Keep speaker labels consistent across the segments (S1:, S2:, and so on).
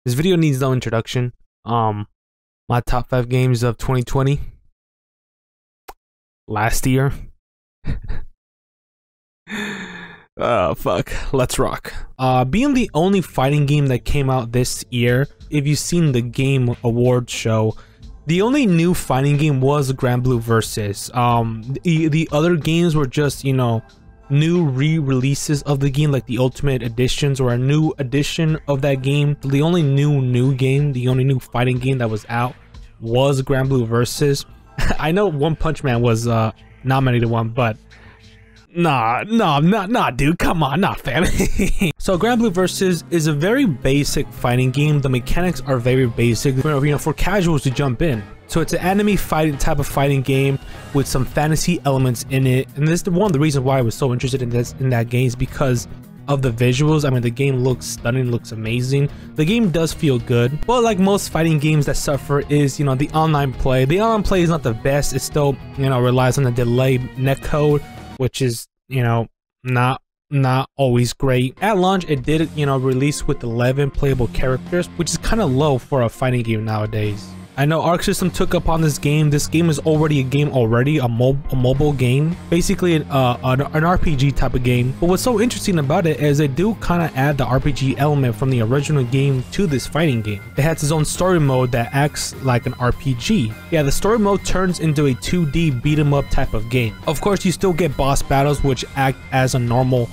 S1: This video needs no introduction. My top 5 games of 2020. Last year. Oh fuck. Let's rock. Being the only fighting game that came out this year, if you've seen the Game Awards show, the only new fighting game was Granblue Versus. The other games were just, you know, new re-releases of the game, like the Ultimate Editions or a new edition of that game. The only new game, the only new fighting game that was out was Granblue Versus. I know One Punch Man was nominated one, but nah, dude, come on, nah, fam. So Granblue Versus is a very basic fighting game. The mechanics are very basic, you know, for casuals to jump in. So it's an anime fighting type of fighting game with some fantasy elements in it, and this is one of the reasons why I was so interested in that game, is because of the visuals. I mean, the game looks stunning, looks amazing. The game does feel good, but like most fighting games that suffer is, you know, the online play. The online play is not the best. It still, you know, relies on the delayed netcode, which is, you know, not always great. At launch, it did, you know, release with 11 playable characters, which is kind of low for a fighting game nowadays. I know Arc System took up on this game. This game is already a mobile game, basically an RPG type of game. But what's so interesting about it is they do kind of add the RPG element from the original game to this fighting game. It has its own story mode that acts like an RPG. Yeah, the story mode turns into a 2D beat 'em up type of game. Of course, you still get boss battles which act as a normal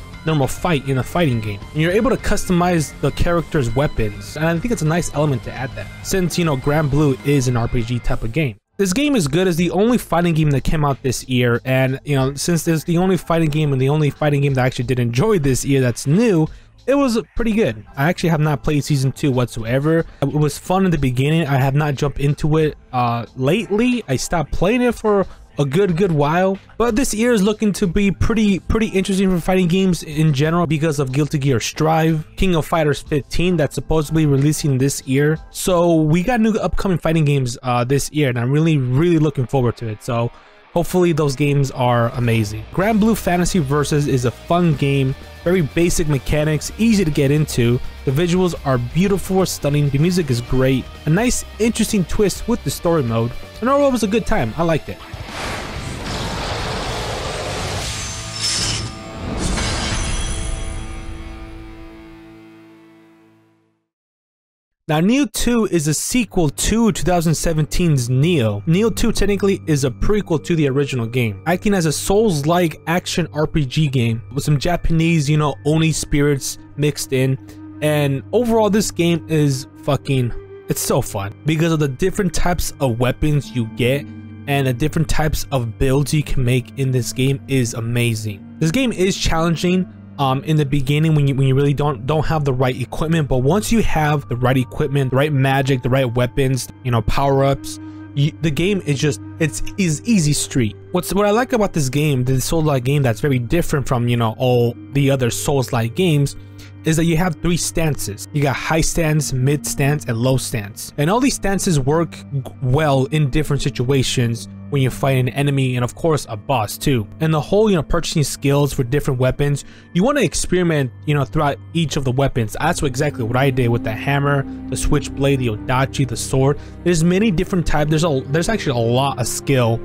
S1: fight in a fighting game, and you're able to customize the character's weapons, and I think it's a nice element to add that, since, you know, Granblue is an RPG type of game. This game is good as the only fighting game that came out this year, and, you know, since it's the only fighting game and the only fighting game that I actually did enjoy this year that's new, it was pretty good. I actually have not played season 2 whatsoever. It was fun in the beginning. I have not jumped into it lately. I stopped playing it for a good while, but this year is looking to be pretty interesting for fighting games in general because of Guilty Gear Strive, King of Fighters 15 that's supposedly releasing this year. So we got new upcoming fighting games this year, and I'm really looking forward to it. So hopefully those games are amazing. Granblue Fantasy Versus is a fun game, very basic mechanics, easy to get into. The visuals are beautiful, stunning, the music is great, a nice interesting twist with the story mode, and overall it was a good time. I liked it. Now, Nioh 2 is a sequel to 2017's Nioh. Nioh 2 technically is a prequel to the original game, acting as a Souls-like action RPG game with some Japanese, you know, Oni spirits mixed in. And overall, this game is it's so fun because of the different types of weapons you get, and the different types of builds you can make in this game is amazing. This game is challenging in the beginning when you really don't have the right equipment, but once you have the right equipment, the right magic, the right weapons, you know, power-ups, the game is just it's easy street. What I like about this game, the Souls-like game, that's very different from, you know, all the other Souls-like games, is that you have 3 stances. You got high stance, mid stance, and low stance, and all these stances work well in different situations when you fight an enemy, and of course a boss too. And the whole, you know, purchasing skills for different weapons, you want to experiment, you know, throughout each of the weapons. That's exactly what I did with the hammer, the switchblade, the odachi, the sword. There's many different types. There's actually a lot of skill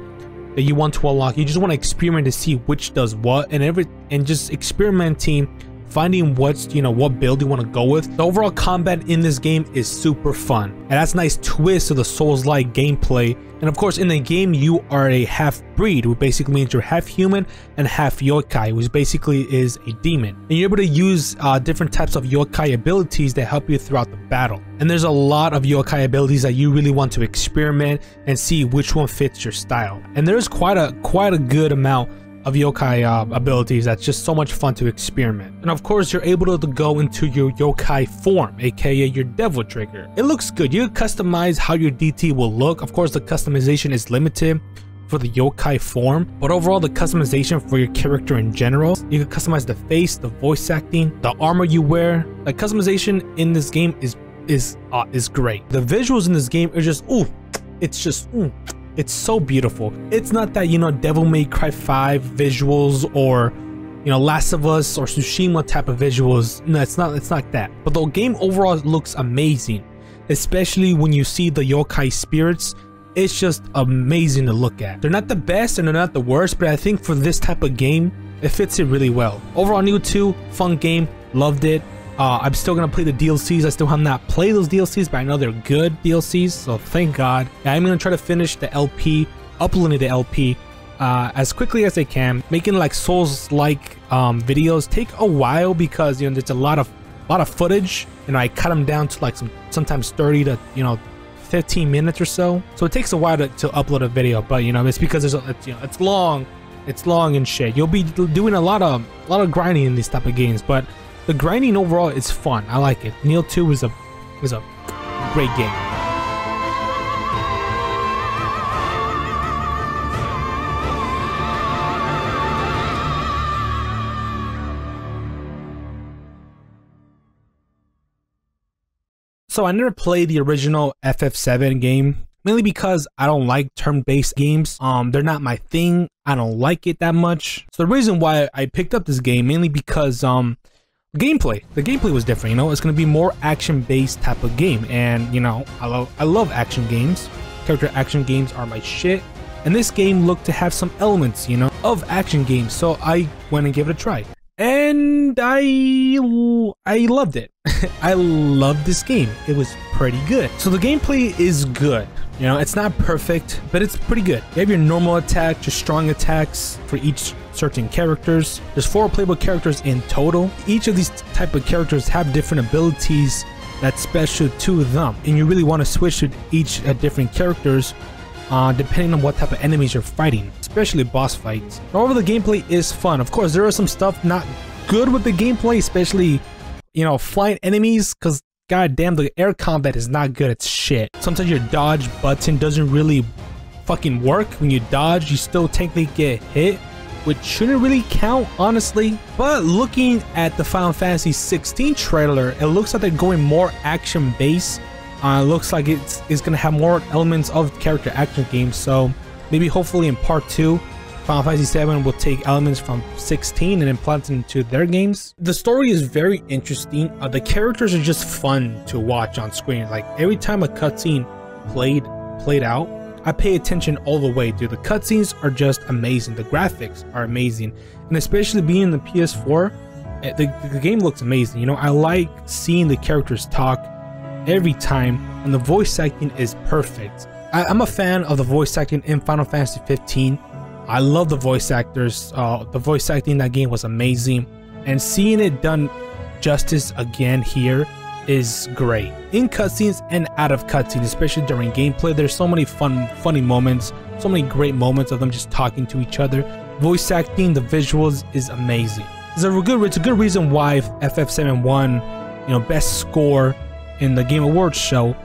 S1: that you want to unlock. You just want to experiment to see which does what, and just experimenting, finding what's, you know, what build you want to go with. The overall combat in this game is super fun, and that's a nice twist to the Souls-like gameplay. And of course, in the game, you are a half-breed, which basically means you're half human and half yokai, which basically is a demon. And you're able to use different types of yokai abilities that help you throughout the battle. And there's a lot of yokai abilities that you really want to experiment and see which one fits your style. And there's quite a good amount of yokai abilities that's just so much fun to experiment. And of course, you're able to go into your yokai form, aka your devil trigger. It looks good. You can customize how your DT will look. Of course, the customization is limited for the yokai form, but overall the customization for your character in general, you can customize the face, the voice acting, the armor you wear. The customization in this game is great. The visuals in this game are just it's so beautiful. It's not that, you know, Devil May Cry 5 visuals or, you know, Last of Us or Tsushima type of visuals. No, it's not that. But the game overall looks amazing. especially when you see the yokai spirits. It's just amazing to look at. They're not the best and they're not the worst, but I think for this type of game, it fits it really well. Overall, Nioh 2, fun game, loved it. I'm still gonna play the DLCs. I still have not played those DLCs, but I know they're good DLCs, so thank God. I'm gonna try to finish the LP, uploading the LP as quickly as I can. Making like Souls-like videos take a while because there's a lot of footage, and I cut them down to like sometimes 30 to 15 minutes or so. So it takes a while to upload a video, but it's because it's long and shit. You'll be doing a lot of grinding in these type of games, but the grinding overall is fun. I like it. Nioh 2 is a great game. So I never played the original FF7 game, mainly because I don't like turn-based games. They're not my thing. I don't like it that much. So the reason why I picked up this game, mainly because the gameplay was different. It's gonna be more action-based type of game, and I love action games. Character action games are my shit, and this game looked to have some elements, of action games. So I went and gave it a try, and I loved it. I loved this game. It was pretty good. So the gameplay is good. It's not perfect, but it's pretty good. You have your normal attack, your strong attacks for each certain characters. There's 4 playable characters in total. Each of these type of characters have different abilities that's special to them, and you really want to switch to each different characters depending on what type of enemies you're fighting, especially boss fights. However, the gameplay is fun. Of course, there are some stuff not good with the gameplay, especially flying enemies, because goddamn, the air combat is not good. It's shit. Sometimes your dodge button doesn't really fucking work. When you dodge, you still technically get hit, which shouldn't really count, honestly. But looking at the Final Fantasy 16 trailer, it looks like they're going more action based. It looks like it's gonna have more elements of character action games. So maybe hopefully in part 2, Final Fantasy 7 will take elements from 16 and implant them into their games. The story is very interesting. The characters are just fun to watch on screen. Like every time a cutscene played out, I pay attention all the way, dude. The cutscenes are just amazing. The graphics are amazing, and especially being the PS4, the game looks amazing. I like seeing the characters talk every time, and the voice acting is perfect. I'm a fan of the voice acting in Final Fantasy 15. I love the voice actors. The voice acting in that game was amazing, and seeing it done justice again here is great. In cutscenes and out of cutscenes, especially during gameplay, there's so many funny moments, so many great moments of them just talking to each other. Voice acting, the visuals is amazing. It's a good reason why FF7 won, best score in the Game Awards show,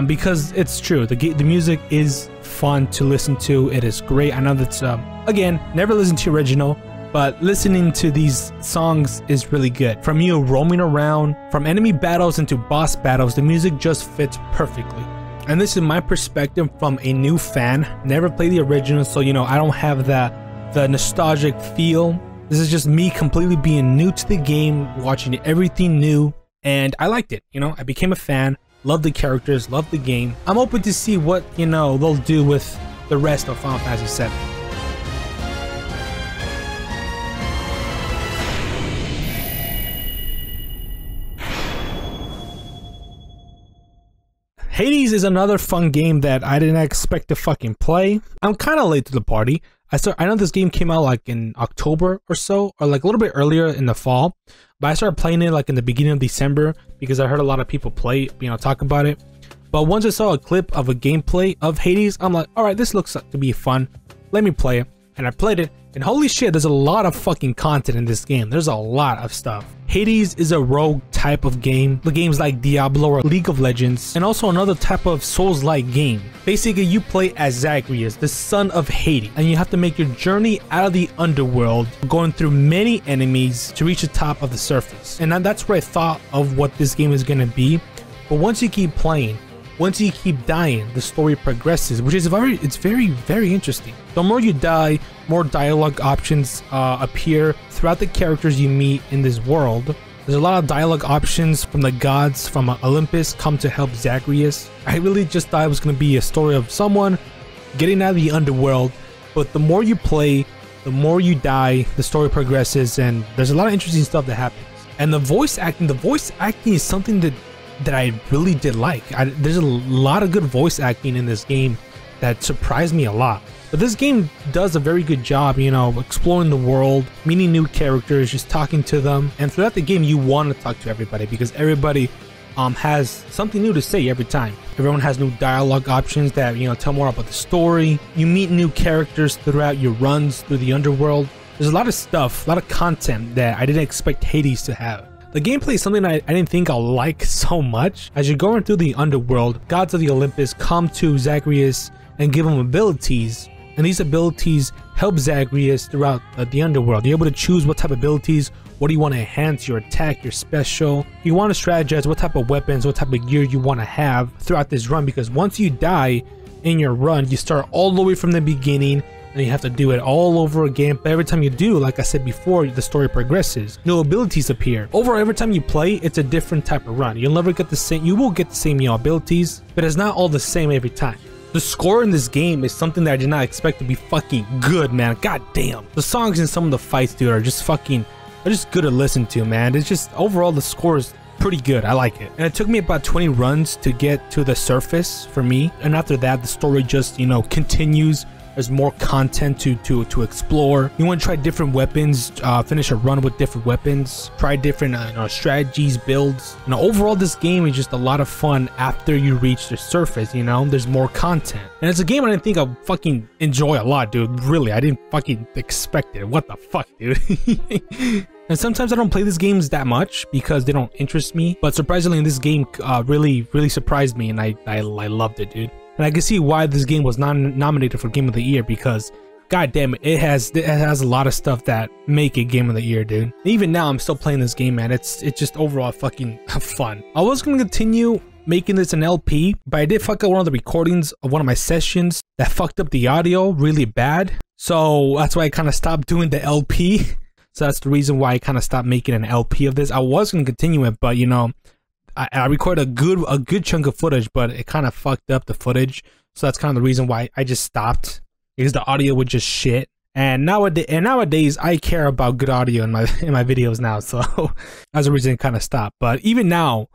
S1: because it's true. The music is fun to listen to. It is great. I know that's again, never listened to the original, but listening to these songs is really good. From you roaming around, from enemy battles into boss battles, the music just fits perfectly. And this is my perspective from a new fan. Never played the original, so I don't have the nostalgic feel. This is just me completely being new to the game, watching everything new, and I liked it. I became a fan, loved the characters, loved the game. I'm open to see what they'll do with the rest of Final Fantasy 7. Hades is another fun game that I didn't expect to fucking play. I'm kind of late to the party. I know this game came out like in October or so, or like a little bit earlier in the fall, but I started playing it like in the beginning of December because I heard a lot of people play, talk about it. But once I saw a clip of a gameplay of Hades, I'm like, all right, this looks to be fun. Let me play it. And I played it, and holy shit, there's a lot of fucking content in this game. There's a lot of stuff. Hades is a rogue type of game. The games like Diablo or League of Legends, and also another type of Souls-like game. Basically, you play as Zagreus, the son of Hades, and you have to make your journey out of the underworld, going through many enemies to reach the top of the surface. And that's where I thought of what this game is gonna be. But once you keep playing, once you keep dying, the story progresses, which is very interesting. The more you die, more dialogue options appear throughout the characters you meet in this world. There's a lot of dialogue options from the gods from Olympus come to help Zagreus. I really just thought it was going to be a story of someone getting out of the underworld, but the more you play, the more you die, the story progresses, and there's a lot of interesting stuff that happens. And the voice acting is something that I really did like. There's a lot of good voice acting in this game that surprised me a lot. But this game does a very good job, you know, exploring the world, meeting new characters, just talking to them. And throughout the game, you want to talk to everybody because everybody has something new to say every time. Everyone has new dialogue options that, you know, tell more about the story. You meet new characters throughout your runs through the underworld. There's a lot of stuff, a lot of content that I didn't expect Hades to have. The gameplay is something I didn't think I'll like so much. As you're going through the underworld, gods of the Olympus come to Zagreus and give him abilities. And these abilities help Zagreus throughout the underworld. You're able to choose what type of abilities, what do you want to enhance, your attack, your special. You want to strategize what type of weapons, what type of gear you want to have throughout this run, because once you die in your run, you start all the way from the beginning and you have to do it all over again. But every time you do, like I said before, the story progresses. New abilities appear. Overall, every time you play, it's a different type of run. You'll never get the same, you will get the same, you know, abilities, but it's not all the same every time. The score in this game is something that I did not expect to be fucking good, man. God damn. The songs in some of the fights, dude, are just good to listen to, man. It's just, overall, the score is pretty good. I like it. And it took me about 20 runs to get to the surface for me. And after that, the story just, you know, continues. There's more content to explore. You want to try different weapons, finish a run with different weapons, try different strategies, builds. You know, overall, this game is just a lot of fun after you reach the surface, you know? There's more content. And it's a game I didn't think I'd fucking enjoy a lot, dude. Really, I didn't fucking expect it. What the fuck, dude? And sometimes I don't play these games that much because they don't interest me. But surprisingly, this game really surprised me, and I loved it, dude. And I can see why this game was nominated for Game of the Year, because god damn it, it has a lot of stuff that make it Game of the Year, dude. Even now, I'm still playing this game, man. It's just overall fucking fun. I was gonna continue making this an LP, but I did fuck up one of the recordings of one of my sessions that fucked up the audio really bad. So that's why I kind of stopped doing the LP. So that's the reason why I kind of stopped making an LP of this. I was gonna continue it, but you know, I recorded a good chunk of footage, but it kind of fucked up the footage. So that's kind of the reason why I just stopped, because the audio was just shit. And nowadays I care about good audio in my videos now. So that's the reason it kind of stopped. But even now,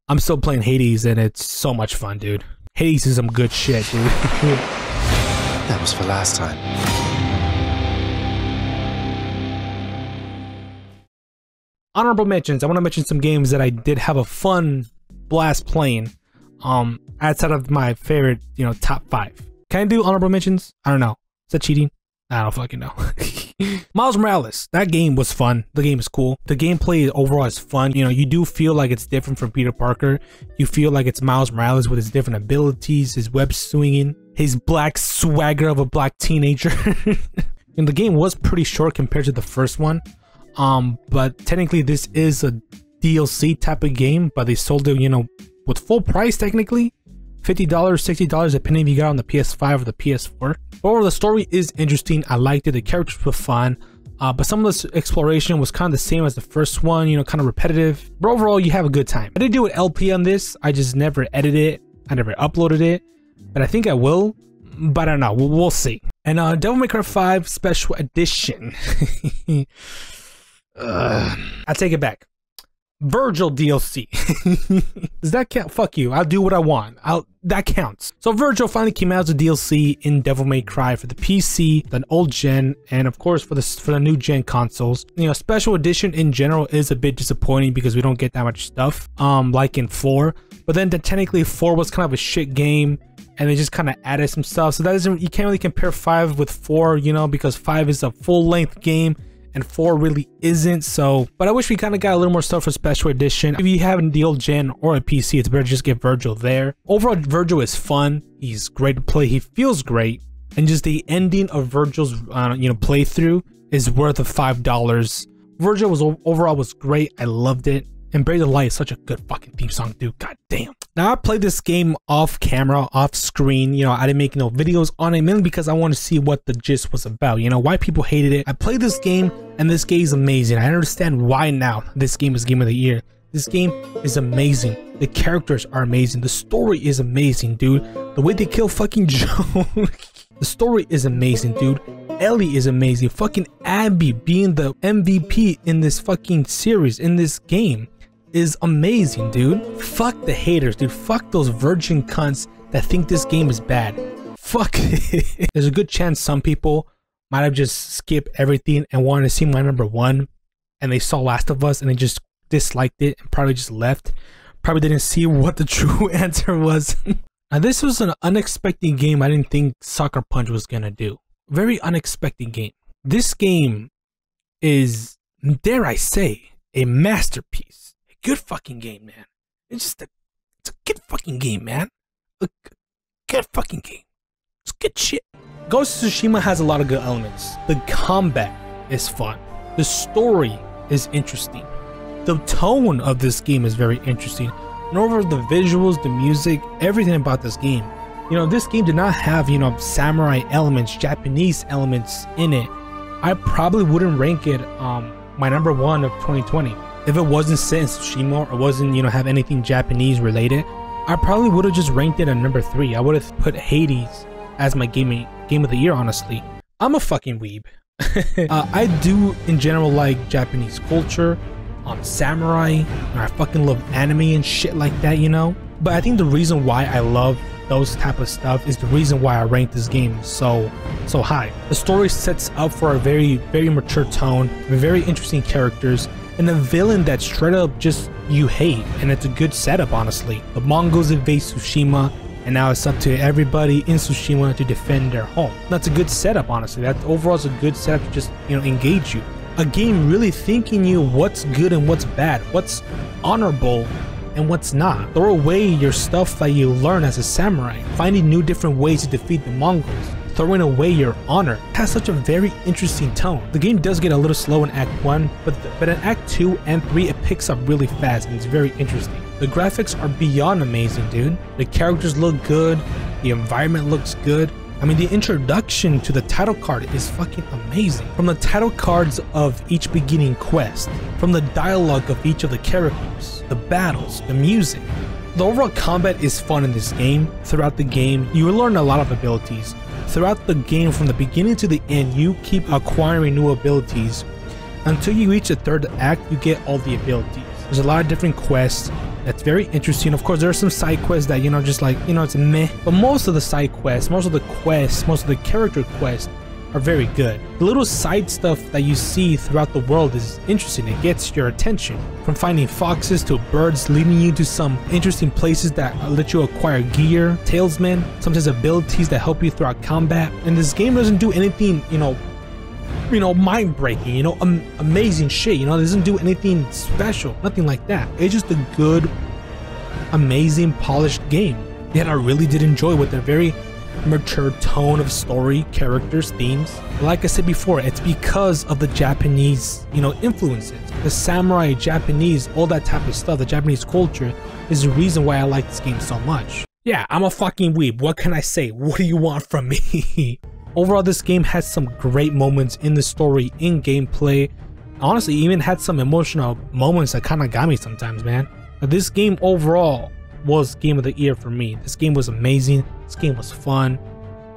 S1: I'm still playing Hades, and it's so much fun, dude. Hades is some good shit, dude.
S2: That was for last time.
S1: Honorable mentions. I want to mention some games that I did have a fun blast playing, outside of my favorite, you know, top 5. Can I do honorable mentions? I don't know. Is that cheating? I don't fucking know. Miles Morales. That game was fun. The game is cool. The gameplay overall is fun. You know, you do feel like it's different from Peter Parker. You feel like it's Miles Morales with his different abilities, his web swinging, his black swagger of a black teenager. And the game was pretty short compared to the first one. But technically this is a DLC type of game, but they sold it, you know, with full price technically. $50, $60, depending if you got on the PS5 or the PS4. Overall, the story is interesting. I liked it. The characters were fun. But some of the exploration was kind of the same as the first one, you know, kind of repetitive. But overall, you have a good time. I did do an LP on this. I just never edited it. I never uploaded it. But I think I will. But I don't know. We'll see. And Devil May Cry 5 Special Edition. I take it back. Virgil DLC. Does that count? Fuck you. I'll do what I want. That counts. So Virgil finally came out as a DLC in Devil May Cry for the PC, the old gen, and of course for the new gen consoles. You know, Special Edition in general is a bit disappointing because we don't get that much stuff, like in 4. But then technically 4 was kind of a shit game, and they just kind of added some stuff. So that isn't, you can't really compare 5 with 4, you know, because 5 is a full-length game and 4 really isn't. So, but I wish we kind of got a little more stuff for Special Edition. If you have the old gen or a PC, it's better to just get Virgil there. Overall, Virgil is fun. He's great to play. He feels great, and just the ending of Virgil's you know, playthrough is worth of $5. Virgil was overall was great. I loved it. And Bring the Light is such a good fucking theme song, dude. God damn. Now I played this game off camera, off screen. You know, I didn't make no videos on it mainly because I want to see what the gist was about. You know, why people hated it. I played this game and this game is amazing. I understand why now this game is Game of the Year. This game is amazing. The characters are amazing. The story is amazing, dude. The way they kill fucking Joe. The story is amazing, dude. Ellie is amazing. Fucking Abby being the MVP in this fucking series, in this game, is amazing, dude. Fuck the haters, dude. Fuck those virgin cunts that think this game is bad. Fuck it. There's a good chance some people might have just skipped everything and wanted to see my #1, and they saw Last of Us and they just disliked it and probably just left. Probably didn't see what the true answer was. Now this was an unexpected game I didn't think Sucker Punch was gonna do. Very unexpected game. This game is, dare I say, a masterpiece. A good fucking game, man. It's a good fucking game, man. A good fucking game. It's good shit. Ghost of Tsushima has a lot of good elements. The combat is fun. The story is interesting. The tone of this game is very interesting. And over the visuals, the music, everything about this game. You know, this game did not have, you know, samurai elements, Japanese elements in it. I probably wouldn't rank it my #1 of 2020. If it wasn't set in Tsushima or wasn't, you know, have anything Japanese related, I probably would have just ranked it at #3. I would have put Hades as my game of the year, honestly. I'm a fucking weeb. I do in general like Japanese culture, samurai, and I fucking love anime and shit like that, you know. But I think the reason why I love those type of stuff is the reason why I rank this game so high. The story sets up for a very mature tone, very interesting characters, and a villain that straight up just you hate, and it's a good setup, honestly. The Mongols invade Tsushima, and now it's up to everybody in Tsushima to defend their home. That's a good setup, honestly. That overall is a good setup to just, you know, engage you. A game really thinking you what's good and what's bad, what's honorable and what's not. Throw away your stuff that you learn as a samurai, finding new different ways to defeat the Mongols, throwing away your honor. It has such a very interesting tone. The game does get a little slow in Act 1, but in Act 2 and 3 it picks up really fast and it's very interesting. The graphics are beyond amazing, dude. The characters look good, the environment looks good. I mean, the introduction to the title card is fucking amazing. From the title cards of each beginning quest, from the dialogue of each of the characters, the battles, the music. The overall combat is fun in this game. Throughout the game, you learn a lot of abilities. Throughout the game, from the beginning to the end, you keep acquiring new abilities. Until you reach the 3rd act, you get all the abilities. There's a lot of different quests. That's very interesting. Of course, there are some side quests that, you know, just like, you know, it's meh. But most of the side quests, most of the character quests are very good. The little side stuff that you see throughout the world is interesting. It gets your attention. From finding foxes to birds, leading you to some interesting places that let you acquire gear, talisman, sometimes abilities that help you throughout combat. And this game doesn't do anything, you know, mind-breaking, you know, amazing shit, you know. It doesn't do anything special, nothing like that. It's just a good, amazing, polished game that I really did enjoy, with a very mature tone of story, characters, themes. Like I said before, it's because of the Japanese, you know, influences. The samurai, Japanese, all that type of stuff, the Japanese culture is the reason why I like this game so much. Yeah, I'm a fucking weeb. What can I say? What do you want from me? Overall, this game has some great moments in the story, in gameplay. Honestly, even had some emotional moments that kind of got me sometimes, man. But this game overall was Game of the Year for me. This game was amazing. This game was fun.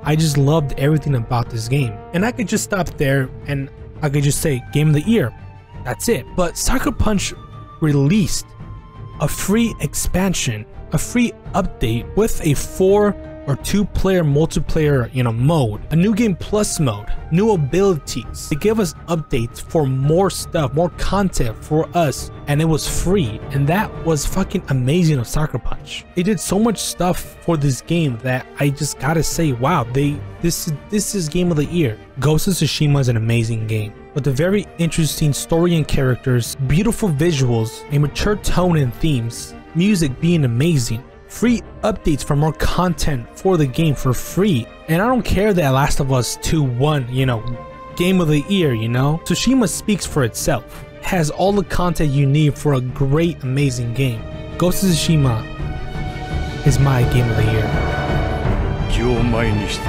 S1: I just loved everything about this game. And I could just stop there and I could just say Game of the Year. That's it. But Sucker Punch released a free expansion, a free update with a 4 or 2-player multiplayer, you know, mode, a new game plus mode, new abilities. They give us updates for more stuff, more content for us, and it was free. And that was fucking amazing of Sucker Punch. They did so much stuff for this game that I just gotta say, wow, this is Game of the Year. Ghost of Tsushima is an amazing game with a very interesting story and characters, beautiful visuals, a mature tone and themes, music being amazing. Free updates for more content for the game for free. And I don't care that Last of Us 2 won, you know, Game of the Year, you know. Tsushima speaks for itself. has all the content you need for a great, amazing game. Ghost of Tsushima is my game of the year.
S3: 気を前にして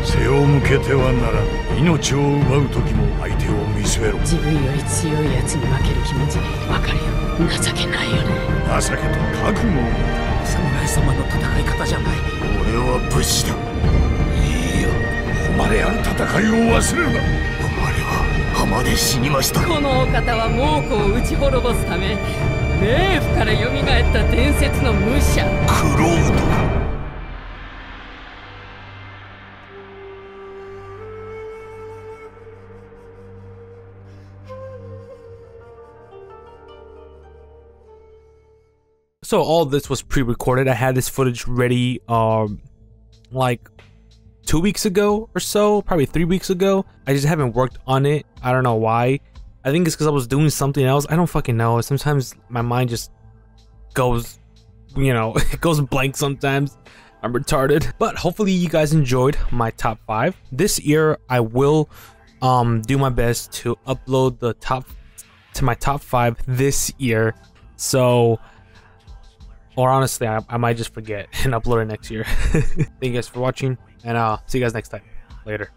S3: 背を向けてはならぬ。命を奪う時も相手を見据えろ。
S4: 自分より強いやつに負ける気持ちわかるよ。情けないよね。
S3: 情けと覚悟を。
S4: 侍様の戦い方じゃない。
S3: 俺は武士だ。いいよ。誉れある戦いを忘れるな。誉れは浜で死にました。
S4: このお方は猛虎を打ち滅ぼすため冥府から蘇った伝説の武者。
S3: クロードだ。
S1: So all this was pre-recorded. I had this footage ready like 2 weeks ago or so, probably 3 weeks ago. I just haven't worked on it. I don't know why. I think it's because I was doing something else. I don't fucking know. Sometimes my mind just goes, you know, it goes blank sometimes. I'm retarded. But hopefully you guys enjoyed my top 5. This year I will do my best to upload my top 5 this year. So, or honestly, I might just forget and upload it next year. Thank you guys for watching, and I'll see you guys next time. Later.